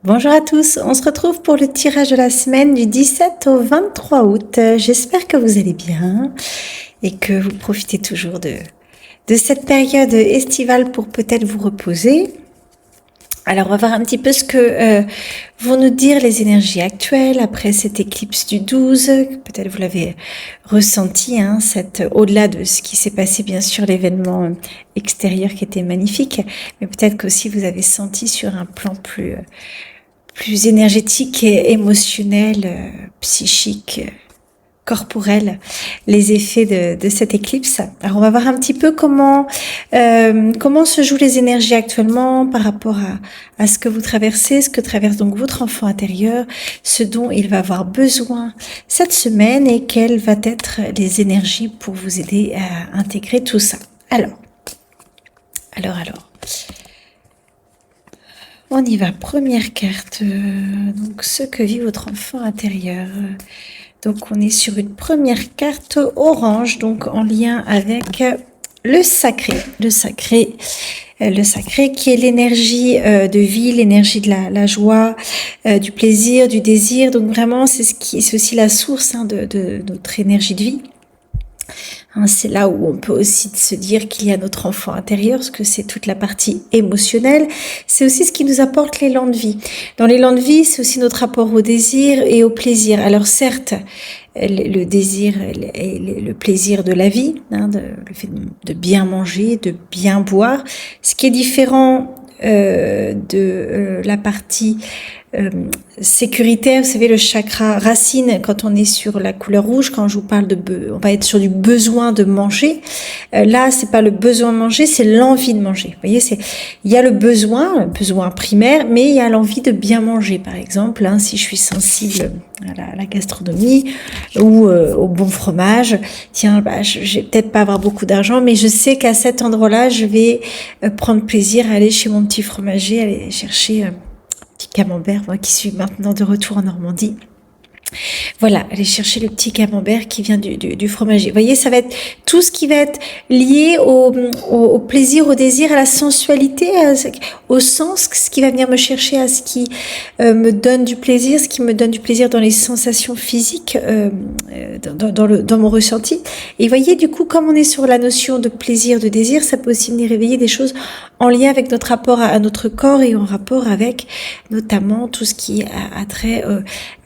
Bonjour à tous, on se retrouve pour le tirage de la semaine du 17 au 23 août. J'espère que vous allez bien et que vous profitez toujours de cette période estivale pour peut-être vous reposer. Alors on va voir un petit peu ce que vont nous dire les énergies actuelles après cette éclipse du 12. Peut-être vous l'avez ressenti, au-delà de ce qui s'est passé, bien sûr, l'événement extérieur qui était magnifique, mais peut-être qu'aussi vous avez senti sur un plan plus énergétique et émotionnel, psychique, corporel, les effets de cette éclipse. Alors on va voir un petit peu comment se jouent les énergies actuellement par rapport à ce que vous traversez, ce que traverse donc votre enfant intérieur, ce dont il va avoir besoin cette semaine et quelles vont être les énergies pour vous aider à intégrer tout ça. Alors. On y va, première carte, donc ce que vit votre enfant intérieur. Donc on est sur une première carte orange, donc en lien avec le sacré. Le sacré qui est l'énergie de vie, l'énergie de la joie, du plaisir, du désir. Donc vraiment c'est aussi la source de notre énergie de vie. C'est là où on peut aussi se dire qu'il y a notre enfant intérieur, parce que c'est toute la partie émotionnelle. C'est aussi ce qui nous apporte l'élan de vie. Dans l'élan de vie, c'est aussi notre rapport au désir et au plaisir. Alors certes, le désir et le plaisir de la vie, le fait de bien manger, de bien boire. Ce qui est différent de la partie sécuritaire, vous savez, le chakra racine, quand on est sur la couleur rouge, quand je vous parle on va être sur du besoin de manger. Là, c'est pas le besoin de manger, c'est l'envie de manger. Vous voyez, il y a le besoin primaire, mais il y a l'envie de bien manger. Par exemple, si je suis sensible à la gastronomie ou au bon fromage, tiens, je vais peut-être pas avoir beaucoup d'argent, mais je sais qu'à cet endroit-là, je vais prendre plaisir à aller chez mon petit fromager, aller chercher petit camembert, moi qui suis maintenant de retour en Normandie. Voilà, aller chercher le petit camembert qui vient du fromager. Vous voyez, ça va être tout ce qui va être lié au plaisir, au désir, à la sensualité, au sens, ce qui va venir me chercher à ce qui me donne du plaisir, ce qui me donne du plaisir dans les sensations physiques, dans mon ressenti. Et vous voyez, du coup, comme on est sur la notion de plaisir, de désir, ça peut aussi venir réveiller des choses en lien avec notre rapport à notre corps et en rapport avec notamment tout ce qui a trait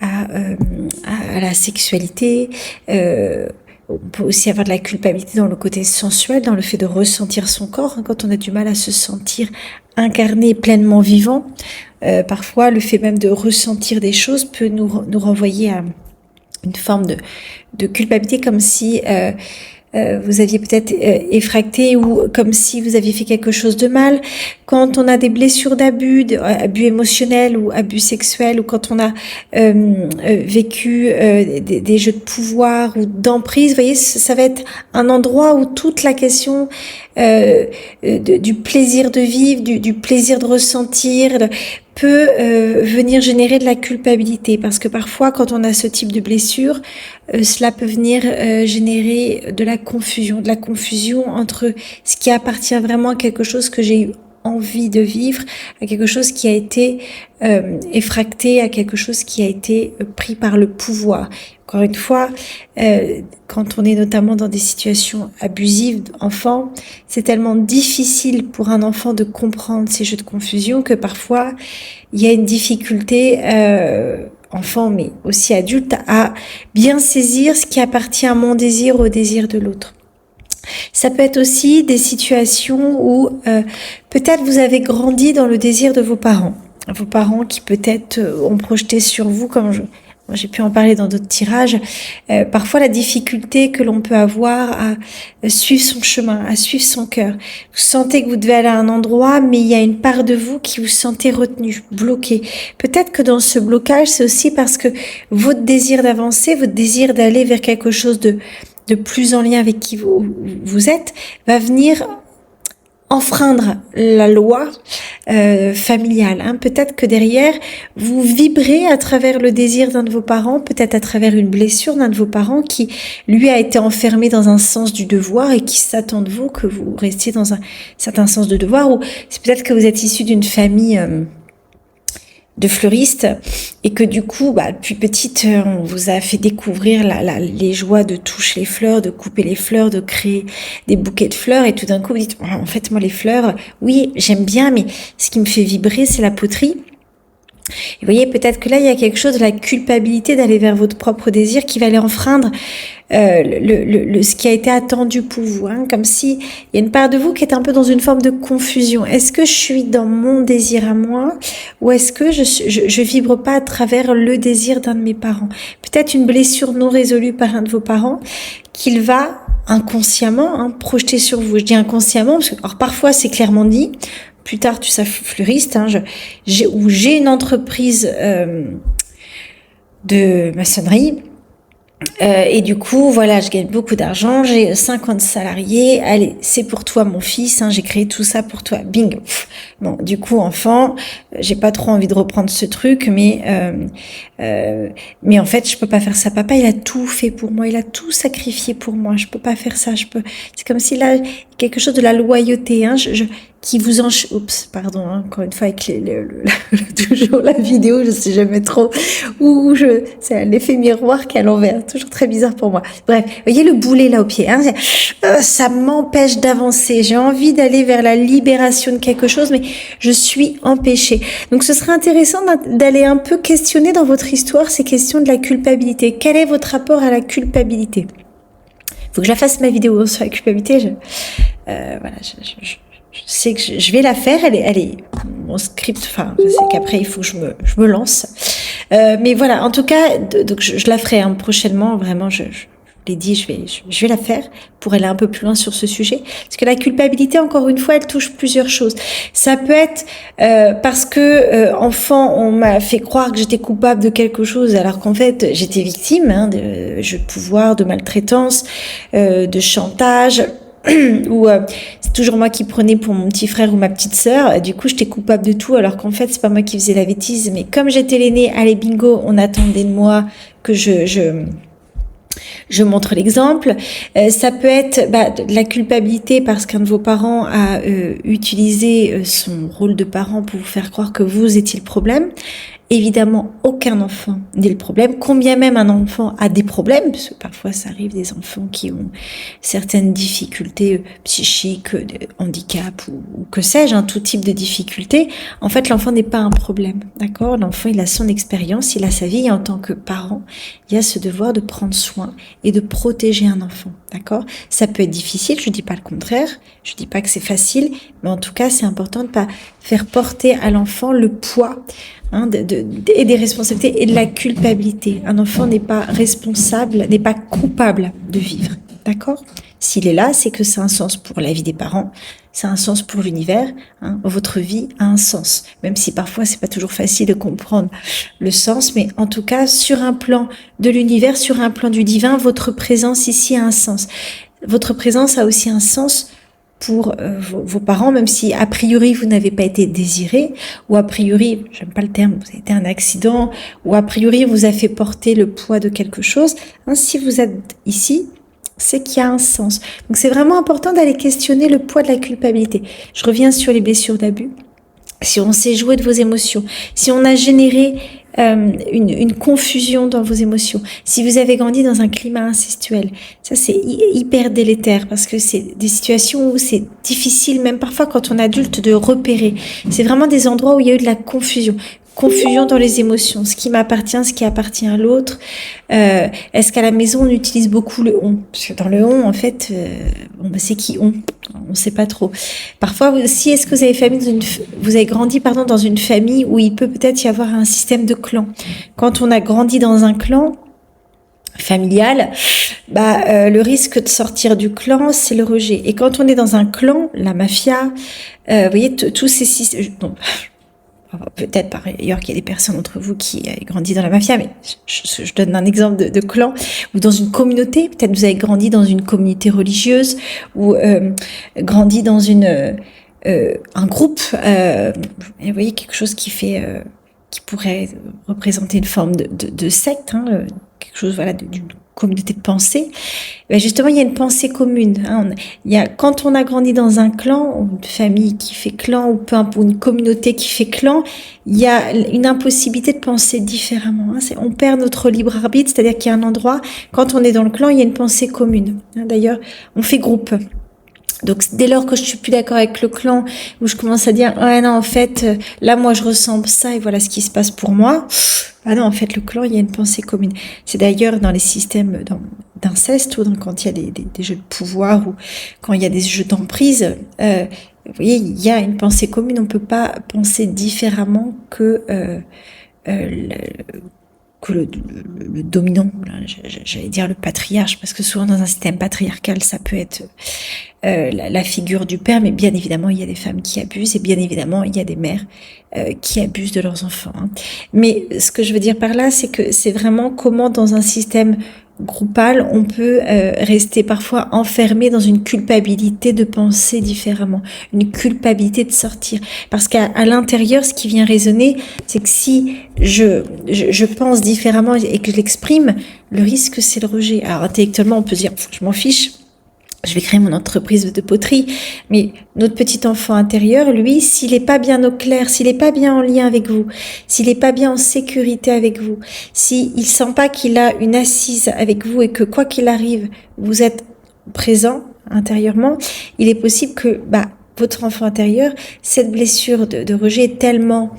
à la sexualité. On peut aussi avoir de la culpabilité dans le côté sensuel, dans le fait de ressentir son corps, quand on a du mal à se sentir incarné, pleinement vivant. Parfois, le fait même de ressentir des choses peut nous renvoyer à une forme de culpabilité, comme si vous aviez peut-être effracté ou comme si vous aviez fait quelque chose de mal. Quand on a des blessures d'abus, abus émotionnels ou abus sexuels, ou quand on a vécu des jeux de pouvoir ou d'emprise, vous voyez, ça va être un endroit où toute la question du plaisir de vivre, du plaisir de ressentir, peut venir générer de la culpabilité, parce que parfois quand on a ce type de blessure, cela peut venir générer de la confusion entre ce qui appartient vraiment à quelque chose que j'ai eu envie de vivre, à quelque chose qui a été effracté, à quelque chose qui a été pris par le pouvoir. Encore une fois, quand on est notamment dans des situations abusives d'enfants, c'est tellement difficile pour un enfant de comprendre ces jeux de confusion que parfois il y a une difficulté, enfant mais aussi adulte, à bien saisir ce qui appartient à mon désir au désir de l'autre. Ça peut être aussi des situations où peut-être vous avez grandi dans le désir de vos parents qui peut-être ont projeté sur vous, comme j'ai pu en parler dans d'autres tirages, parfois la difficulté que l'on peut avoir à suivre son chemin, à suivre son cœur. Vous sentez que vous devez aller à un endroit, mais il y a une part de vous qui vous sentez retenu, bloqué. Peut-être que dans ce blocage, c'est aussi parce que votre désir d'avancer, votre désir d'aller vers quelque chose de plus en lien avec qui vous êtes, va venir enfreindre la loi familiale. Peut-être que derrière, vous vibrez à travers le désir d'un de vos parents, peut-être à travers une blessure d'un de vos parents qui, lui, a été enfermé dans un sens du devoir et qui s'attend de vous que vous restiez dans un certain sens de devoir, ou c'est peut-être que vous êtes issu d'une famille de fleuriste et que du coup, depuis petite, on vous a fait découvrir les joies de toucher les fleurs, de couper les fleurs, de créer des bouquets de fleurs et tout d'un coup vous dites en fait moi les fleurs, oui j'aime bien mais ce qui me fait vibrer c'est la poterie. Et vous voyez, peut-être que là, il y a quelque chose de la culpabilité d'aller vers votre propre désir qui va aller enfreindre ce qui a été attendu pour vous. Hein, comme si il y a une part de vous qui est un peu dans une forme de confusion. Est-ce que je suis dans mon désir à moi ou est-ce que je vibre pas à travers le désir d'un de mes parents? Peut-être une blessure non résolue par un de vos parents qu'il va inconsciemment projeter sur vous. Je dis inconsciemment parce que alors, parfois c'est clairement dit. Plus tard, tu sais, fleuriste, j'ai une entreprise de maçonnerie. Et du coup, voilà, je gagne beaucoup d'argent, j'ai 50 salariés, allez, c'est pour toi mon fils, j'ai créé tout ça pour toi, bing. Bon, du coup, enfant, j'ai pas trop envie de reprendre ce truc, mais en fait, je peux pas faire ça. Papa, il a tout fait pour moi, il a tout sacrifié pour moi, je peux pas faire ça, c'est comme si là, quelque chose de la loyauté, qui vous oups, pardon, encore une fois avec toujours la vidéo, je sais jamais trop c'est l'effet miroir qui est à l'envers, toujours très bizarre pour moi. Bref, voyez le boulet là au pied, ça m'empêche d'avancer. J'ai envie d'aller vers la libération de quelque chose, mais je suis empêchée. Donc, ce serait intéressant d'aller un peu questionner dans votre histoire ces questions de la culpabilité. Quel est votre rapport à la culpabilité? Faut que je la fasse ma vidéo sur la culpabilité. Voilà, je sais que je vais la faire, elle est mon script, je sais qu'après il faut que je me lance. Mais voilà, en tout cas, donc je la ferai prochainement, vraiment, je l'ai dit, je vais la faire pour aller un peu plus loin sur ce sujet. Parce que la culpabilité, encore une fois, elle touche plusieurs choses. Ça peut être parce que enfant, on m'a fait croire que j'étais coupable de quelque chose, alors qu'en fait, j'étais victime de jeux de pouvoir, de maltraitance, de chantage. Ou c'est toujours moi qui prenais pour mon petit frère ou ma petite sœur, du coup j'étais coupable de tout alors qu'en fait c'est pas moi qui faisais la bêtise, mais comme j'étais l'aînée, allez bingo, on attendait de moi que je montre l'exemple. Ça peut être de la culpabilité parce qu'un de vos parents a utilisé son rôle de parent pour vous faire croire que vous étiez le problème. Évidemment, aucun enfant n'est le problème. Combien même un enfant a des problèmes, parce que parfois ça arrive des enfants qui ont certaines difficultés psychiques, handicap ou que sais-je, tout type de difficultés. En fait, l'enfant n'est pas un problème, d'accord? L'enfant, il a son expérience, il a sa vie, et en tant que parent, il y a ce devoir de prendre soin et de protéger un enfant, d'accord? Ça peut être difficile, je dis pas le contraire, je dis pas que c'est facile, mais en tout cas, c'est important de pas faire porter à l'enfant le poids et des responsabilités et de la culpabilité. Un enfant n'est pas responsable, n'est pas coupable de vivre, d'accord? S'il est là, c'est que c'est un sens pour la vie des parents, c'est un sens pour l'univers. Votre vie a un sens, même si parfois c'est pas toujours facile de comprendre le sens, mais en tout cas sur un plan de l'univers, sur un plan du divin, votre présence ici a un sens. Votre présence a aussi un sens pour vos parents, même si a priori vous n'avez pas été désiré, ou a priori, j'aime pas le terme, vous avez été un accident, ou a priori vous a fait porter le poids de quelque chose. Si vous êtes ici, c'est qu'il y a un sens. Donc c'est vraiment important d'aller questionner le poids de la culpabilité. Je reviens sur les blessures d'abus. Si on s'est joué de vos émotions, si on a généré une confusion dans vos émotions, si vous avez grandi dans un climat incestuel, ça c'est hyper délétère parce que c'est des situations où c'est difficile, même parfois quand on est adulte, de repérer. C'est vraiment des endroits où il y a eu de la confusion dans les émotions, ce qui m'appartient, ce qui appartient à l'autre. Est-ce qu'à la maison on utilise beaucoup le on? Parce que dans le on, en fait, c'est qui on sait pas trop. Parfois aussi, est-ce que vous avez grandi dans une famille où il peut peut-être y avoir un système de clan. Quand on a grandi dans un clan familial, le risque de sortir du clan, c'est le rejet. Et quand on est dans un clan, la mafia, vous voyez, tous ces systèmes. Peut-être par ailleurs qu'il y a des personnes d'entre vous qui ont grandi dans la mafia, mais je donne un exemple de clan, ou dans une communauté, peut-être vous avez grandi dans une communauté religieuse, ou grandi dans un groupe, vous voyez, quelque chose qui fait qui pourrait représenter une forme de secte, quelque chose, voilà, d'une communauté de pensée. Ben justement, il y a une pensée commune. Quand on a grandi dans un clan, ou une famille qui fait clan, ou une communauté qui fait clan, il y a une impossibilité de penser différemment. On perd notre libre arbitre, c'est-à-dire qu'il y a un endroit, quand on est dans le clan, il y a une pensée commune. D'ailleurs, on fait groupe. Donc dès lors que je suis plus d'accord avec le clan, où je commence à dire ouais non en fait là moi je ressens ça et voilà ce qui se passe pour moi, ah non en fait le clan il y a une pensée commune. C'est d'ailleurs dans les systèmes d'inceste ou quand il y a des jeux de pouvoir ou quand il y a des jeux d'emprise, vous voyez il y a une pensée commune. On peut pas penser différemment que le dominant, j'allais dire le patriarche, parce que souvent dans un système patriarcal, ça peut être la figure du père, mais bien évidemment, il y a des femmes qui abusent, et bien évidemment, il y a des mères qui abusent de leurs enfants. Mais ce que je veux dire par là, c'est que c'est vraiment comment dans un système groupal, on peut rester parfois enfermé dans une culpabilité de penser différemment, une culpabilité de sortir. Parce qu'à l'intérieur, ce qui vient résonner, c'est que si je pense différemment et que je l'exprime, le risque, c'est le rejet. Alors intellectuellement, on peut se dire, je m'en fiche, je vais créer mon entreprise de poterie. Mais notre petit enfant intérieur, lui, s'il est pas bien au clair, s'il est pas bien en lien avec vous, s'il est pas bien en sécurité avec vous, s'il sent pas qu'il a une assise avec vous et que quoi qu'il arrive, vous êtes présent intérieurement, il est possible que, votre enfant intérieur, cette blessure de rejet est tellement,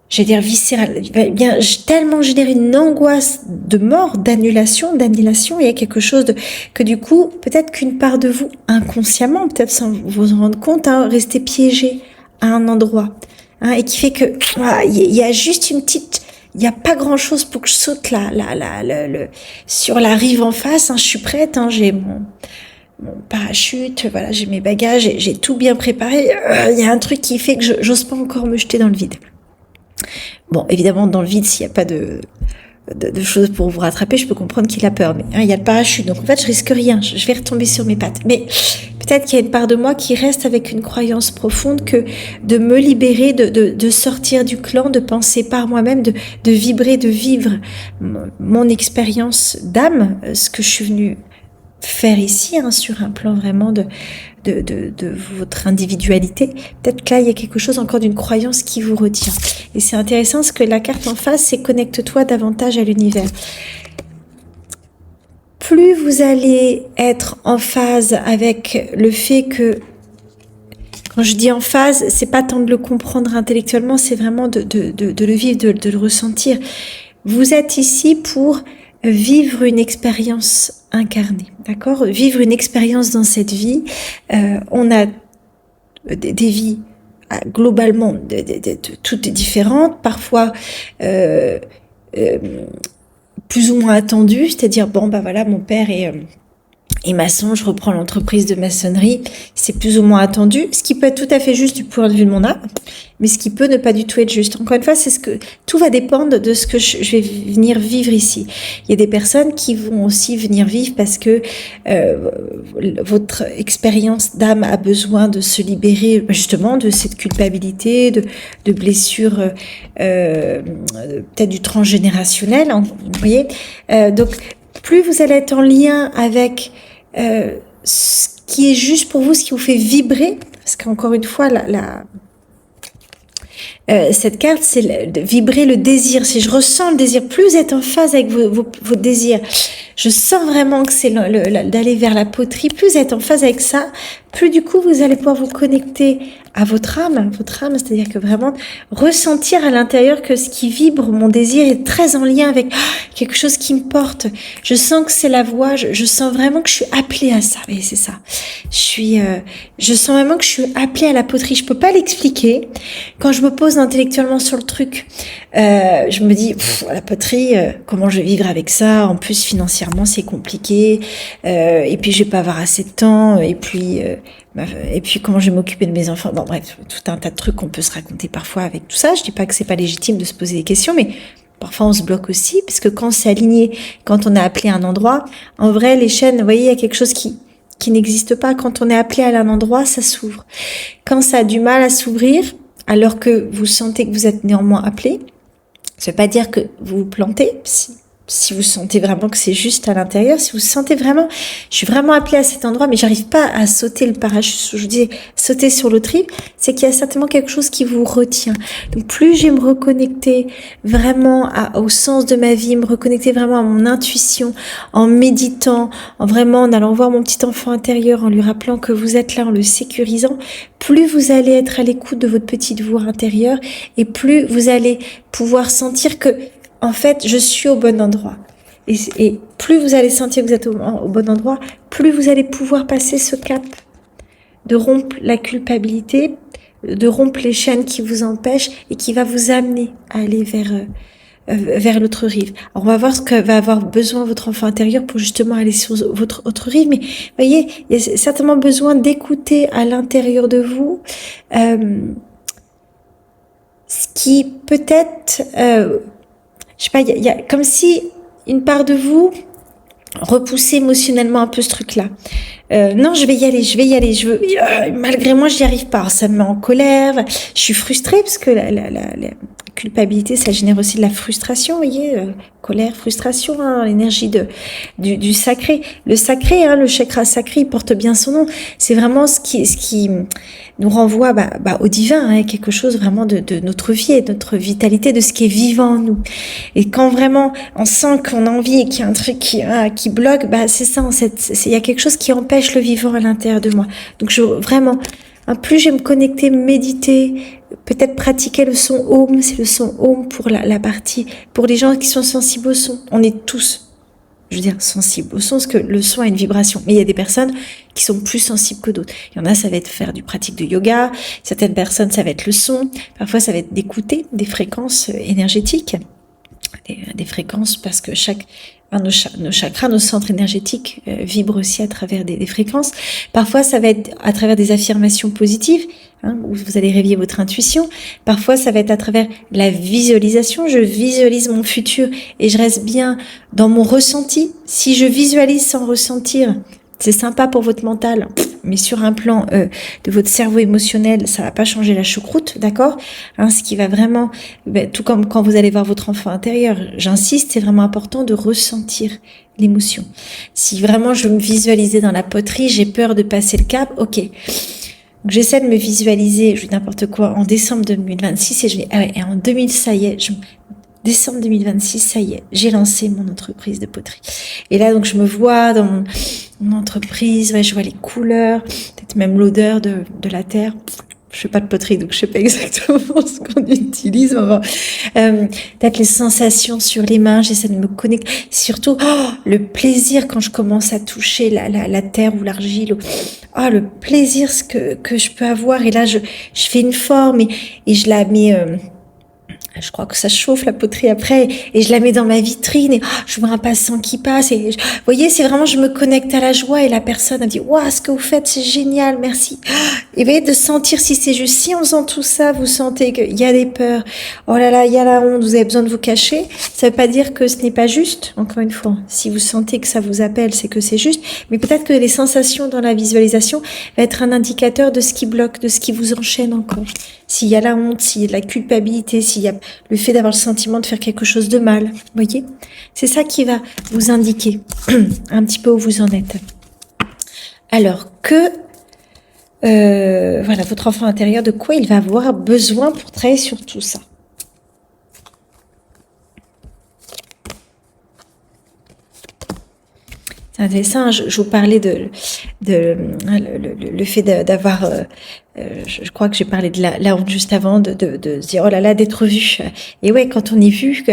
j'allais dire viscérale, bien tellement générer une angoisse de mort, d'annulation, il y a quelque chose que du coup, peut-être qu'une part de vous, inconsciemment, peut-être sans vous en rendre compte, restez piégé à un endroit, et qui fait que il y a juste il n'y a pas grand chose pour que je saute sur la rive en face, je suis prête, j'ai mon parachute, voilà, j'ai mes bagages, j'ai tout bien préparé, il y a un truc qui fait que j'ose pas encore me jeter dans le vide. Bon, évidemment, dans le vide, s'il n'y a pas de choses pour vous rattraper, je peux comprendre qu'il a peur. Mais il y a le parachute, donc en fait, je risque rien. Je vais retomber sur mes pattes. Mais peut-être qu'il y a une part de moi qui reste avec une croyance profonde que de me libérer, de sortir du clan, de penser par moi-même, de vibrer, de vivre mon expérience d'âme, ce que je suis venue faire ici, sur un plan vraiment de votre individualité. Peut-être que là, il y a quelque chose encore d'une croyance qui vous retient. Et c'est intéressant parce que la carte en face, c'est connecte-toi davantage à l'univers. Plus vous allez être en phase avec le fait que, quand je dis en phase, c'est pas tant de le comprendre intellectuellement, c'est vraiment de le vivre, de le ressentir. Vous êtes ici pour vivre une expérience incarnée, d'accord ? Vivre une expérience dans cette vie. On a des vies globalement toutes différentes, parfois plus ou moins attendues, c'est-à-dire voilà, mon père est maçon, je reprends l'entreprise de maçonnerie, c'est plus ou moins attendu, ce qui peut être tout à fait juste du point de vue de mon âme, mais ce qui peut ne pas du tout être juste. Encore une fois, tout va dépendre de ce que je vais venir vivre ici. Il y a des personnes qui vont aussi venir vivre parce que votre expérience d'âme a besoin de se libérer justement de cette culpabilité, de blessures peut-être du transgénérationnel, vous voyez. Donc, plus vous allez être en lien avec ce qui est juste pour vous, ce qui vous fait vibrer, parce qu'encore une fois, cette carte, c'est de vibrer le désir. Si je ressens le désir, plus vous êtes en phase avec vos désirs, je sens vraiment que c'est d'aller vers la poterie, plus vous êtes en phase avec ça, plus du coup vous allez pouvoir vous connecter à votre âme, c'est-à-dire que vraiment ressentir à l'intérieur que ce qui vibre, mon désir est très en lien avec quelque chose qui me porte. Je sens que c'est la voie, je sens vraiment que je suis appelée à ça. Et c'est ça. Je sens vraiment que je suis appelée à la poterie. Je peux pas l'expliquer. Quand je me pose intellectuellement sur le truc, je me dis la poterie, comment je vais vivre avec ça? En plus financièrement c'est compliqué. Et puis je vais pas avoir assez de temps. Et puis comment je vais m'occuper de mes enfants. Bon bref, tout un tas de trucs qu'on peut se raconter parfois avec tout ça. Je dis pas que c'est pas légitime de se poser des questions, mais parfois on se bloque aussi, parce que quand c'est aligné, quand on est appelé à un endroit, en vrai les chaînes, vous voyez, il y a quelque chose qui n'existe pas. Quand on est appelé à un endroit, ça s'ouvre. Quand ça a du mal à s'ouvrir, alors que vous sentez que vous êtes néanmoins appelé. Ça ne veut pas dire que vous vous plantez. Si vous sentez vraiment que c'est juste à l'intérieur, si vous sentez vraiment, je suis vraiment appelée à cet endroit, mais j'arrive pas à sauter le parachute, je disais sauter sur l'autre rive, c'est qu'il y a certainement quelque chose qui vous retient. Donc plus je vais me reconnecter vraiment au sens de ma vie, me reconnecter vraiment à mon intuition, en méditant, en allant voir mon petit enfant intérieur, en lui rappelant que vous êtes là, en le sécurisant, plus vous allez être à l'écoute de votre petite voix intérieure et plus vous allez pouvoir sentir que en fait, je suis au bon endroit. Et plus vous allez sentir que vous êtes au bon endroit, plus vous allez pouvoir passer ce cap de rompre la culpabilité, de rompre les chaînes qui vous empêchent et qui va vous amener à aller vers l'autre rive. Alors, on va voir ce que va avoir besoin votre enfant intérieur pour justement aller sur votre autre rive. Mais voyez, il y a certainement besoin d'écouter à l'intérieur de vous ce qui peut-être... je sais pas, il y a comme si une part de vous repoussait émotionnellement un peu ce truc-là. Non, je vais y aller, malgré moi, j'y arrive pas. Alors, ça me met en colère, je suis frustrée parce que la culpabilité, ça génère aussi de la frustration, vous voyez, colère, frustration, hein, l'énergie du sacré. Le sacré, hein, le chakra sacré, il porte bien son nom. C'est vraiment ce qui nous renvoie au divin, hein, quelque chose vraiment de notre vie et de notre vitalité, de ce qui est vivant en nous. Et quand vraiment on sent qu'on a envie et qu'il y a un truc qui bloque, c'est ça, il y a quelque chose qui empêche le vivant à l'intérieur de moi. Donc vraiment, plus je vais me connecter, méditer, peut-être pratiquer le son Om, c'est le son Om pour la partie, pour les gens qui sont sensibles au son. On est tous, je veux dire, sensibles au son, parce que le son a une vibration. Mais il y a des personnes qui sont plus sensibles que d'autres. Il y en a, ça va être faire du pratique de yoga. Certaines personnes, ça va être le son. Parfois, ça va être d'écouter des fréquences énergétiques. Des fréquences, parce que nos chakras, nos centres énergétiques vibrent aussi à travers des fréquences. Parfois, ça va être à travers des affirmations positives, hein, où vous allez réveiller votre intuition. Parfois, ça va être à travers la visualisation. Je visualise mon futur et je reste bien dans mon ressenti. Si je visualise sans ressentir, c'est sympa pour votre mental, mais sur un plan de votre cerveau émotionnel, ça va pas changer la choucroute, d'accord, hein, ce qui va vraiment, tout comme quand vous allez voir votre enfant intérieur, j'insiste, c'est vraiment important de ressentir l'émotion. Si vraiment je me visualisais dans la poterie, j'ai peur de passer le cap, ok. Donc, j'essaie de me visualiser, je dis n'importe quoi, en décembre 2026 et je dis, et en 2000, ça y est, décembre 2026, ça y est, j'ai lancé mon entreprise de poterie. Et là, donc, je me vois dans mon entreprise, je vois les couleurs, peut-être même l'odeur de la terre. Je fais pas de poterie, donc je sais pas exactement ce qu'on utilise. Peut-être les sensations sur les mains, j'essaie de me connecter. Surtout, le plaisir quand je commence à toucher la terre ou l'argile. Le plaisir que je peux avoir. Et là, je fais une forme et je la mets... je crois que ça chauffe la poterie après et je la mets dans ma vitrine et je vois un passant qui passe et vous voyez, c'est vraiment, je me connecte à la joie et la personne elle dit waouh, ce que vous faites c'est génial, merci. Et vous voyez, de sentir si c'est juste, si en faisant tout ça vous sentez qu'il y a des peurs, oh là là, il y a la honte, vous avez besoin de vous cacher, ça veut pas dire que ce n'est pas juste. Encore une fois, si vous sentez que ça vous appelle, c'est que c'est juste, mais peut-être que les sensations dans la visualisation va être un indicateur de ce qui bloque, de ce qui vous enchaîne encore. S'il y a la honte, s'il y a de la culpabilité, s'il y a le fait d'avoir le sentiment de faire quelque chose de mal, vous voyez, c'est ça qui va vous indiquer un petit peu où vous en êtes. Alors que, voilà, votre enfant intérieur, de quoi il va avoir besoin pour travailler sur tout ça. C'est intéressant, je vous parlais le fait d'avoir, je crois que j'ai parlé de la honte juste avant, de se dire oh là là, d'être vu. Et ouais, quand on est vu,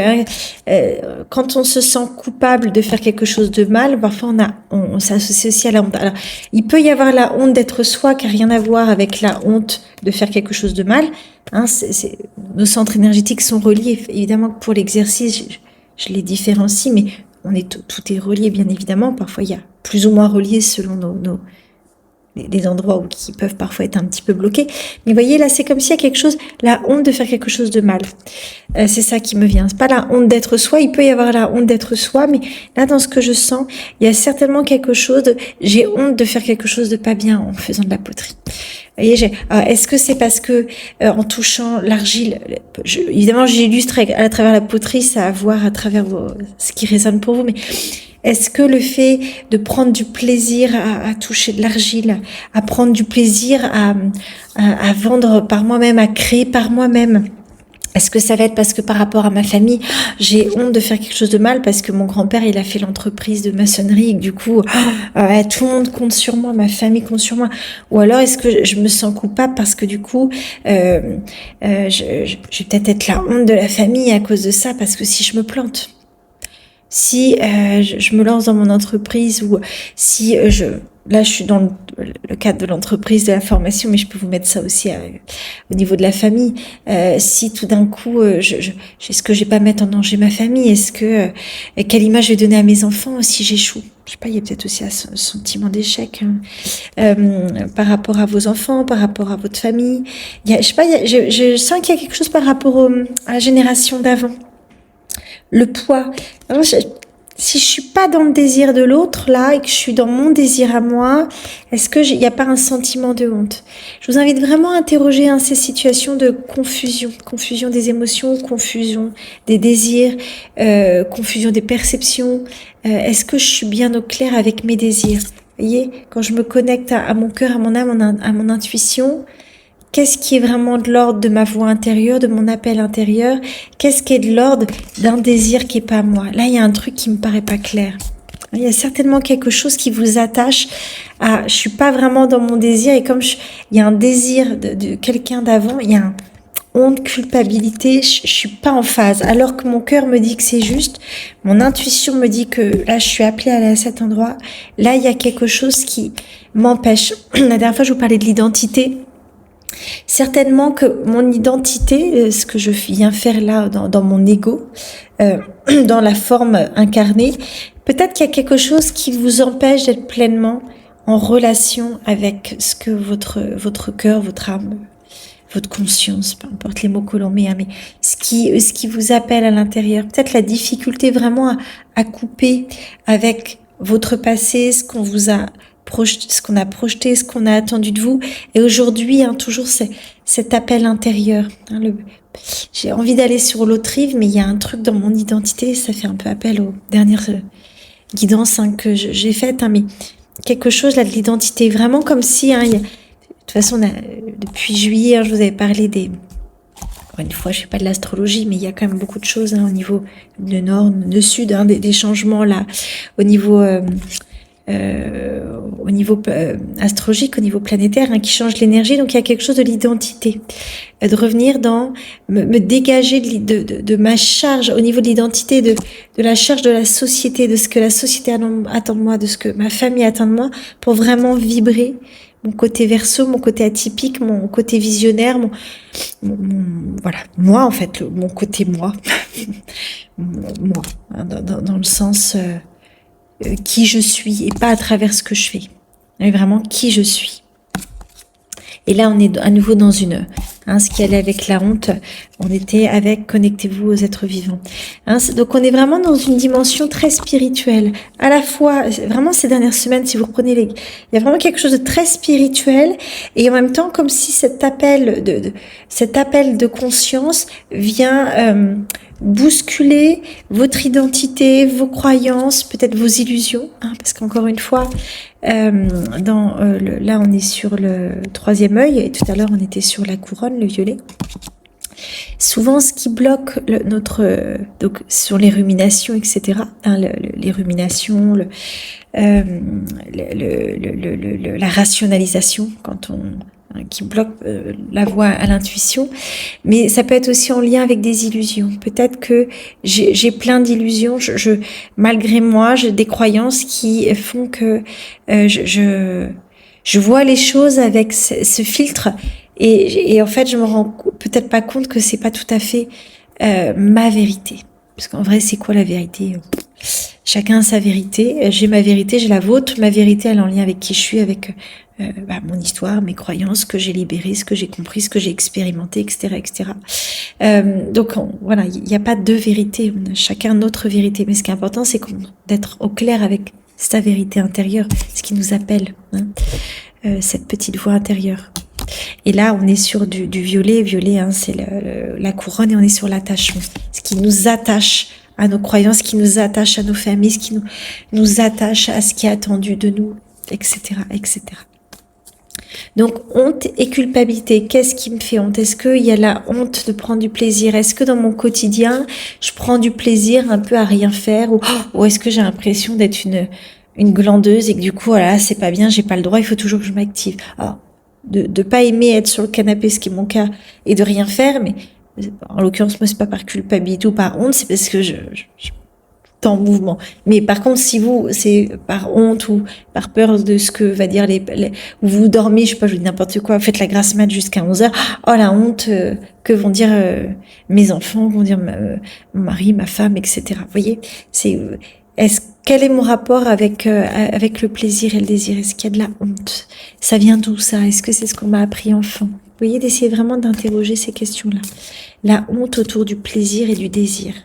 quand on se sent coupable de faire quelque chose de mal, parfois on s'associe aussi à la honte. Alors, il peut y avoir la honte d'être soi qui n'a rien à voir avec la honte de faire quelque chose de mal. Hein, nos centres énergétiques sont reliés. Évidemment que pour l'exercice, je les différencie, mais tout est relié, bien évidemment. Parfois, il y a plus ou moins relié selon des endroits qui peuvent parfois être un petit peu bloqués. Mais voyez, là, c'est comme s'il y a quelque chose, la honte de faire quelque chose de mal. C'est ça qui me vient. C'est pas la honte d'être soi. Il peut y avoir la honte d'être soi, mais là, dans ce que je sens, il y a certainement quelque chose j'ai honte de faire quelque chose de pas bien en faisant de la poterie. voyez, est-ce que c'est parce que en touchant l'argile, évidemment j'illustre à travers la poterie, ça a à voir à travers ce qui résonne pour vous, mais est-ce que le fait de prendre du plaisir à toucher de l'argile, à prendre du plaisir à vendre par moi-même, à créer par moi-même, est-ce que ça va être parce que par rapport à ma famille, j'ai honte de faire quelque chose de mal parce que mon grand-père, il a fait l'entreprise de maçonnerie et que du coup, tout le monde compte sur moi, ma famille compte sur moi. Ou alors, est-ce que je me sens coupable parce que du coup, je vais peut-être être la honte de la famille à cause de ça parce que si je me plante, si je me lance dans mon entreprise ou si là je suis dans le cadre de l'entreprise, de la formation, mais je peux vous mettre ça aussi au niveau de la famille. Si tout d'un coup, est-ce que je vais pas mettre en danger ma famille? Est-ce que quelle image je vais donner à mes enfants si j'échoue? Je sais pas, il y a peut-être aussi un sentiment d'échec par rapport à vos enfants, par rapport à votre famille. Je sais pas, je sens qu'il y a quelque chose par rapport à la génération d'avant. Le poids. Alors, si je suis pas dans le désir de l'autre là et que je suis dans mon désir à moi, est-ce que il n'y a pas un sentiment de honte? Je vous invite vraiment à interroger ces situations de confusion des émotions, confusion des désirs, confusion des perceptions. Est-ce que je suis bien au clair avec mes désirs? Vous voyez, quand je me connecte à mon cœur, à mon âme, à mon intuition. Qu'est-ce qui est vraiment de l'ordre de ma voix intérieure, de mon appel intérieur? Qu'est-ce qui est de l'ordre d'un désir qui est pas moi? Là, il y a un truc qui me paraît pas clair. Il y a certainement quelque chose qui vous attache à, je suis pas vraiment dans mon désir et comme il y a un désir de quelqu'un d'avant, il y a un honte, culpabilité, je suis pas en phase. Alors que mon cœur me dit que c'est juste, mon intuition me dit que là, je suis appelée à aller à cet endroit. Là, il y a quelque chose qui m'empêche. La dernière fois, je vous parlais de l'identité. Certainement que mon identité, ce que je viens faire là dans mon ego, dans la forme incarnée, peut-être qu'il y a quelque chose qui vous empêche d'être pleinement en relation avec ce que votre cœur, votre âme, votre conscience, peu importe les mots que l'on met, mais ce qui vous appelle à l'intérieur. Peut-être la difficulté vraiment à couper avec votre passé, ce qu'on vous a ce qu'on a projeté, ce qu'on a attendu de vous. Et aujourd'hui, toujours cet appel intérieur. J'ai envie d'aller sur l'autre rive, mais il y a un truc dans mon identité, ça fait un peu appel aux dernières guidances que j'ai faites, mais quelque chose là de l'identité, vraiment comme si, de toute façon, depuis juillet, je vous avais parlé encore une fois, je ne fais pas de l'astrologie, mais il y a quand même beaucoup de choses au niveau de nord, de sud, des changements là, au niveau astrologique, au niveau planétaire, qui change l'énergie. Donc il y a quelque chose de l'identité, de revenir dans me dégager de ma charge au niveau de l'identité, de la charge de la société, de ce que la société attend de moi, de ce que ma famille attend de moi, pour vraiment vibrer mon côté Verseau, mon côté atypique, mon côté visionnaire, voilà, moi en fait, mon côté moi, moi, dans le sens qui je suis et pas à travers ce que je fais, mais vraiment qui je suis. Et là, on est à nouveau dans ce qui allait avec la honte, on était avec connectez-vous aux êtres vivants. Donc, on est vraiment dans une dimension très spirituelle. À la fois, vraiment ces dernières semaines, si vous reprenez il y a vraiment quelque chose de très spirituel et en même temps, comme si cet appel de conscience vient bousculer votre identité, vos croyances, peut-être vos illusions, parce qu'encore une fois, là on est sur le troisième œil et tout à l'heure on était sur la couronne, le violet. Souvent, ce qui bloque donc sur les ruminations, etc. Les ruminations, la rationalisation, qui bloque la voie à l'intuition, mais ça peut être aussi en lien avec des illusions. Peut-être que j'ai plein d'illusions, malgré moi, j'ai des croyances qui font que je vois les choses avec ce filtre et en fait je me rends peut-être pas compte que c'est pas tout à fait ma vérité. Parce qu'en vrai, c'est quoi la vérité? Chacun a sa vérité. J'ai ma vérité, j'ai la vôtre. Ma vérité, elle est en lien avec qui je suis, avec mon histoire, mes croyances, ce que j'ai libéré, ce que j'ai compris, ce que j'ai expérimenté, etc., etc. Donc voilà, il n'y a pas de vérité. On a chacun notre vérité. Mais ce qui est important, c'est d'être au clair avec sa vérité intérieure, ce qui nous appelle, cette petite voix intérieure. Et là, on est sur du violet. Violet, hein, c'est la couronne et on est sur l'attachement. Ce qui nous attache à nos croyances, qui nous attache à nos familles, ce qui nous attache à ce qui est attendu de nous, etc., etc. Donc, honte et culpabilité. Qu'est-ce qui me fait honte? Est-ce qu'il y a la honte de prendre du plaisir? Est-ce que dans mon quotidien, je prends du plaisir un peu à rien faire? Ou est-ce que j'ai l'impression d'être une glandeuse et que du coup, voilà, c'est pas bien, j'ai pas le droit, il faut toujours que je m'active. Alors, de pas aimer être sur le canapé, ce qui est mon cas, et de rien faire, mais en l'occurrence, moi, c'est pas par culpabilité ou par honte, c'est parce que je en mouvement. Mais par contre, si vous, c'est par honte ou par peur de ce que va dire ou vous dormez, je sais pas, je vous dis n'importe quoi, vous faites la grasse mat jusqu'à 11h, oh la honte, que vont dire mes enfants, vont dire mon mari, ma femme, etc. Vous voyez, quel est mon rapport avec le plaisir et le désir? Est-ce qu'il y a de la honte? Ça vient d'où ça? Est-ce que c'est ce qu'on m'a appris enfant? Vous voyez, d'essayer vraiment d'interroger ces questions-là. La honte autour du plaisir et du désir.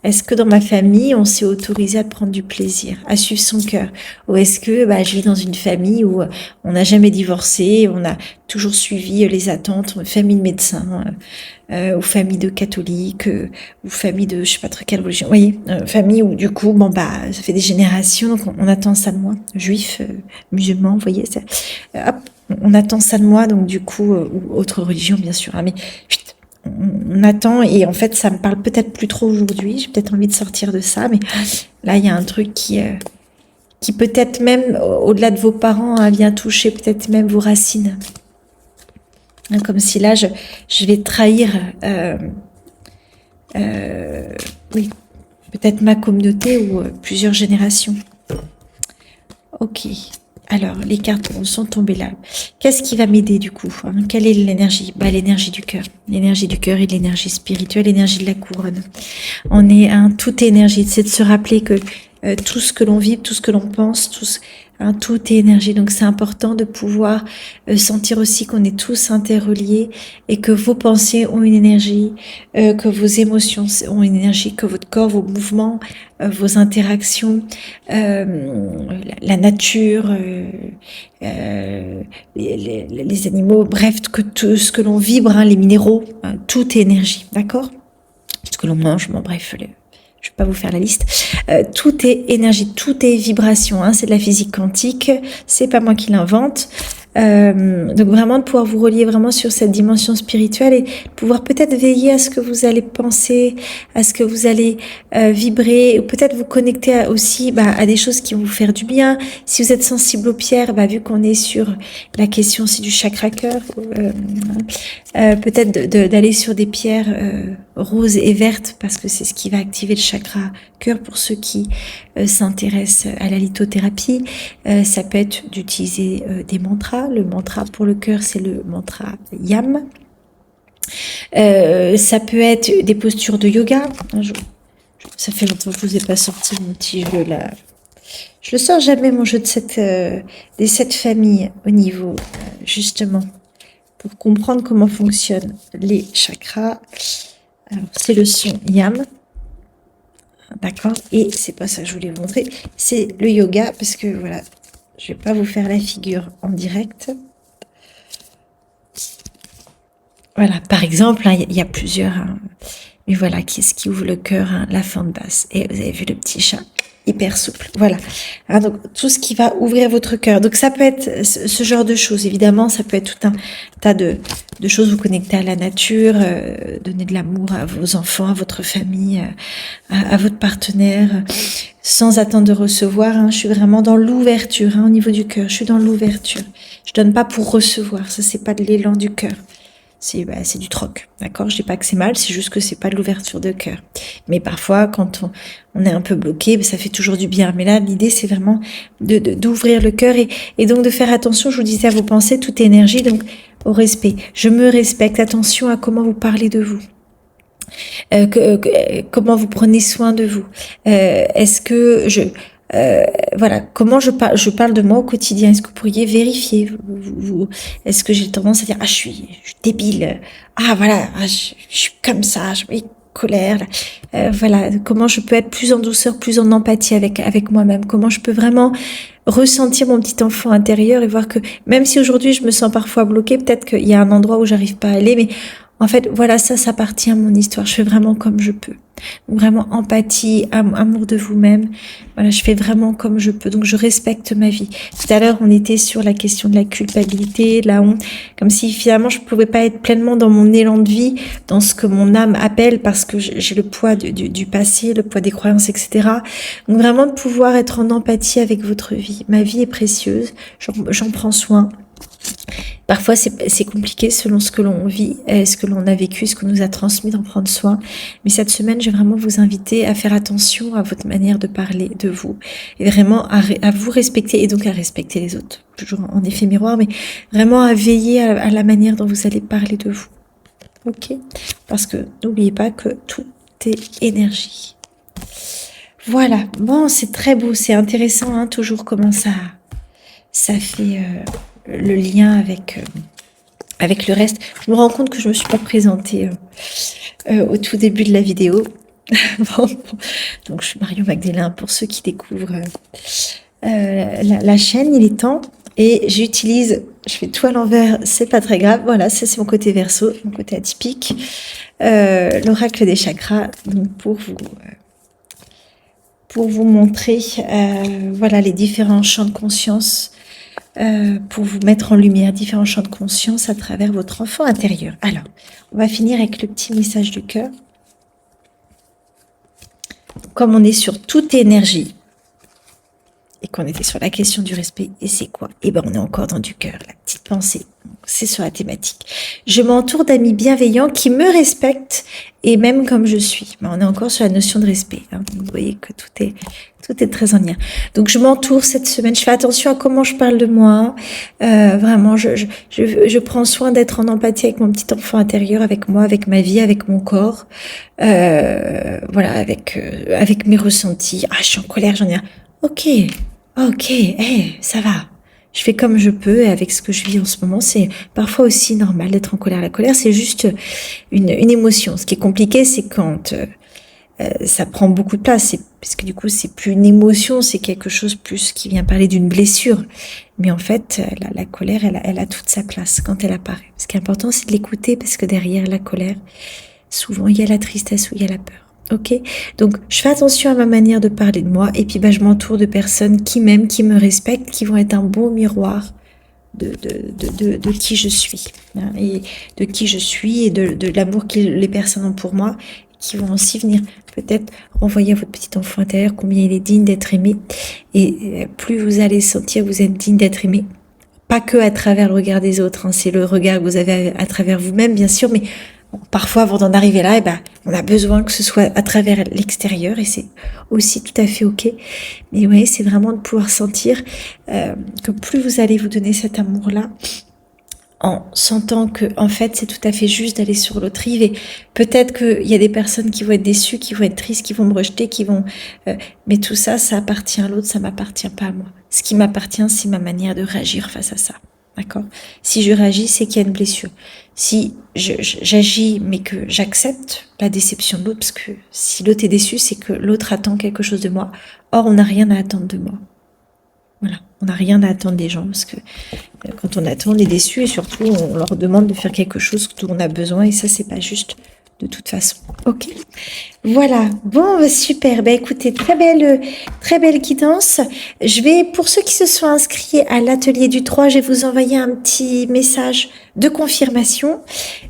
Est-ce que dans ma famille, on s'est autorisé à prendre du plaisir, à suivre son cœur? Ou est-ce que je vis dans une famille où on n'a jamais divorcé, on a toujours suivi les attentes, famille de médecins, ou famille de catholiques, ou famille de je sais pas trop quelle religion. Vous voyez, famille où du coup, ça fait des générations, donc on attend ça de moi. Juifs, musulmans, vous voyez, ça, hop, on attend ça de moi, donc du coup, ou autre religion bien sûr, hein, mais on attend et en fait ça me parle peut-être plus trop aujourd'hui, j'ai peut-être envie de sortir de ça, mais là il y a un truc qui peut-être même au-delà de vos parents vient toucher peut-être même vos racines, comme si là je vais trahir oui, peut-être ma communauté ou plusieurs générations. Ok. Alors, les cartes sont tombées là. Qu'est-ce qui va m'aider du coup, hein? Quelle est l'énergie? L'énergie du cœur. L'énergie du cœur et l'énergie spirituelle, l'énergie de la couronne. On est tout est énergie. C'est de se rappeler que tout ce que l'on vit, tout ce que l'on pense, tout est énergie. Donc c'est important de pouvoir sentir aussi qu'on est tous interreliés et que vos pensées ont une énergie, que vos émotions ont une énergie, que votre corps, vos mouvements, vos interactions, la nature, les animaux, bref, que tout ce que l'on vibre, hein, les minéraux, tout est énergie, d'accord? Ce que l'on mange, bref, je vais pas vous faire la liste. Tout est énergie, tout est vibration. Hein, c'est de la physique quantique. C'est pas moi qui l'invente. Donc vraiment de pouvoir vous relier vraiment sur cette dimension spirituelle et pouvoir peut-être veiller à ce que vous allez penser, à ce que vous allez vibrer, ou peut-être vous connecter aussi à des choses qui vont vous faire du bien. Si vous êtes sensible aux pierres, vu qu'on est sur la question aussi du chakra cœur, peut-être d'aller sur des pierres roses et vertes parce que c'est ce qui va activer le chakra cœur pour ceux qui s'intéressent à la lithothérapie. Ça peut être d'utiliser des mantras. Le mantra pour le cœur, c'est le mantra YAM. Ça peut être des postures de yoga. Ça fait longtemps que je vous ai pas sorti mon petit jeu là. Je le sors jamais, mon jeu des 7 familles au niveau, justement, pour comprendre comment fonctionnent les chakras. Alors, c'est le son YAM. D'accord? Et c'est pas ça que je voulais vous montrer. C'est le yoga, parce que voilà, je vais pas vous faire la figure en direct. Voilà, par exemple, il y a plusieurs, mais voilà, qu'est-ce qui ouvre le cœur, la fente basse. Et vous avez vu le petit chat, hyper souple. Voilà. Donc, tout ce qui va ouvrir votre cœur. Donc, ça peut être ce genre de choses. Évidemment, ça peut être tout un tas de choses, vous connecter à la nature, donner de l'amour à vos enfants, à votre famille, à votre partenaire, sans attendre de recevoir. Je suis vraiment dans l'ouverture, au niveau du cœur. Je suis dans l'ouverture. Je donne pas pour recevoir. Ça, c'est pas de l'élan du cœur. C'est du troc, d'accord? Je dis pas que c'est mal, c'est juste que c'est pas de l'ouverture de cœur. Mais parfois, quand on est un peu bloqué, ça fait toujours du bien. Mais là, l'idée, c'est vraiment d'ouvrir le cœur et donc de faire attention, je vous disais, à vos pensées, toute énergie, donc au respect. Je me respecte, attention à comment vous parlez de vous. Comment vous prenez soin de vous. Est-ce que voilà, comment je parle de moi au quotidien. Est-ce que vous pourriez vérifier est-ce que j'ai tendance à dire je suis débile, voilà, je suis comme ça, je suis colère. voilà, comment je peux être plus en douceur, plus en empathie avec moi-même, comment je peux vraiment ressentir mon petit enfant intérieur et voir que même si aujourd'hui je me sens parfois bloquée, peut-être qu'il y a un endroit où j'arrive pas à aller, mais en fait, voilà, ça appartient à mon histoire. Je fais vraiment comme je peux. Donc, vraiment empathie, amour de vous-même. Voilà, je fais vraiment comme je peux. Donc, je respecte ma vie. Tout à l'heure, on était sur la question de la culpabilité, de la honte, comme si finalement je pouvais pas être pleinement dans mon élan de vie, dans ce que mon âme appelle, parce que j'ai le poids du passé, le poids des croyances, etc. Donc, vraiment de pouvoir être en empathie avec votre vie. Ma vie est précieuse. J'en prends soin. Parfois, c'est compliqué selon ce que l'on vit, ce que l'on a vécu, ce que nous a transmis d'en prendre soin. Mais cette semaine, je vais vraiment vous inviter à faire attention à votre manière de parler de vous et vraiment à vous respecter et donc à respecter les autres. Toujours en effet miroir, mais vraiment à veiller à la manière dont vous allez parler de vous. Ok? Parce que n'oubliez pas que tout est énergie. Voilà. Bon, c'est très beau, c'est intéressant, hein, toujours comment ça fait le lien avec le reste. Je me rends compte que je me suis pas présentée au tout début de la vidéo. Bon, donc je suis Marion Magdélin pour ceux qui découvrent la chaîne, il est temps. Et je fais tout à l'envers, c'est pas très grave. Voilà, ça c'est mon côté verso, mon côté atypique. L'oracle des chakras, donc pour vous montrer voilà les différents champs de conscience, pour vous mettre en lumière différents champs de conscience à travers votre enfant intérieur. Alors, on va finir avec le petit message du cœur. Comme on est sur toute énergie et qu'on était sur la question du respect, et c'est quoi? Eh ben, on est encore dans du cœur, la petite pensée. C'est sur la thématique. Je m'entoure d'amis bienveillants qui me respectent et même comme je suis. Ben, on est encore sur la notion de respect. Hein. Vous voyez que tout est très en lien. Donc, je m'entoure cette semaine. Je fais attention à comment je parle de moi. Vraiment, je prends soin d'être en empathie avec mon petit enfant intérieur, avec moi, avec ma vie, avec mon corps. Voilà, avec mes ressentis. Ah, je suis en colère, j'en ai un. Ok, ça va. Je fais comme je peux et avec ce que je vis en ce moment, c'est parfois aussi normal d'être en colère. La colère, c'est juste une émotion. Ce qui est compliqué, c'est quand ça prend beaucoup de place, parce que du coup, c'est plus une émotion, c'est quelque chose plus qui vient parler d'une blessure. Mais en fait, la colère, elle a toute sa place quand elle apparaît. Ce qui est important, c'est de l'écouter, parce que derrière la colère, souvent, il y a la tristesse ou il y a la peur. Ok, donc je fais attention à ma manière de parler de moi et puis je m'entoure de personnes qui m'aiment, qui me respectent, qui vont être un bon miroir de qui je suis, hein, et de qui je suis et de l'amour que les personnes ont pour moi, qui vont aussi venir peut-être renvoyer à votre petit enfant intérieur combien il est digne d'être aimé. Et plus vous allez sentir que vous êtes digne d'être aimé, pas que à travers le regard des autres, hein, c'est le regard que vous avez à travers vous-même bien sûr, mais parfois, avant d'en arriver là, on a besoin que ce soit à travers l'extérieur et c'est aussi tout à fait ok. Mais oui, c'est vraiment de pouvoir sentir que plus vous allez vous donner cet amour-là, en sentant que en fait c'est tout à fait juste d'aller sur l'autre rive et peut-être qu'il y a des personnes qui vont être déçues, qui vont être tristes, qui vont me rejeter, mais tout ça, ça appartient à l'autre, ça m'appartient pas à moi. Ce qui m'appartient, c'est ma manière de réagir face à ça. D'accord? Si je réagis, c'est qu'il y a une blessure. Si j'agis, mais que j'accepte la déception de l'autre, parce que si l'autre est déçu, c'est que l'autre attend quelque chose de moi. Or, on n'a rien à attendre de moi. Voilà, on n'a rien à attendre des gens, parce que quand on attend, on est déçu, et surtout, on leur demande de faire quelque chose dont on a besoin, et ça, c'est pas juste de toute façon. Ok, voilà. Bon, super. Écoutez, très belle guidance. Je vais, pour ceux qui se sont inscrits à l'atelier du 3, je vais vous envoyer un petit message de confirmation.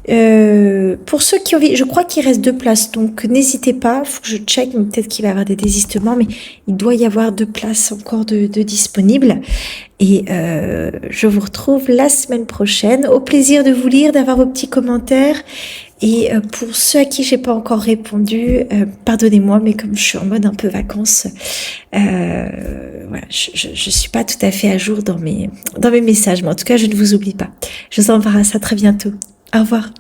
Pour ceux qui ont, je crois qu'il reste 2 places, donc n'hésitez pas. Faut que je check, peut-être qu'il va y avoir des désistements, mais il doit y avoir 2 places encore de disponibles. Et je vous retrouve la semaine prochaine. Au plaisir de vous lire, d'avoir vos petits commentaires. Et pour ceux à qui j'ai pas encore répondu, pardonnez-moi, mais comme je suis en mode un peu vacances, voilà, je suis pas tout à fait à jour dans mes messages, mais en tout cas, je ne vous oublie pas. Je vous embrasse, à très bientôt. Au revoir.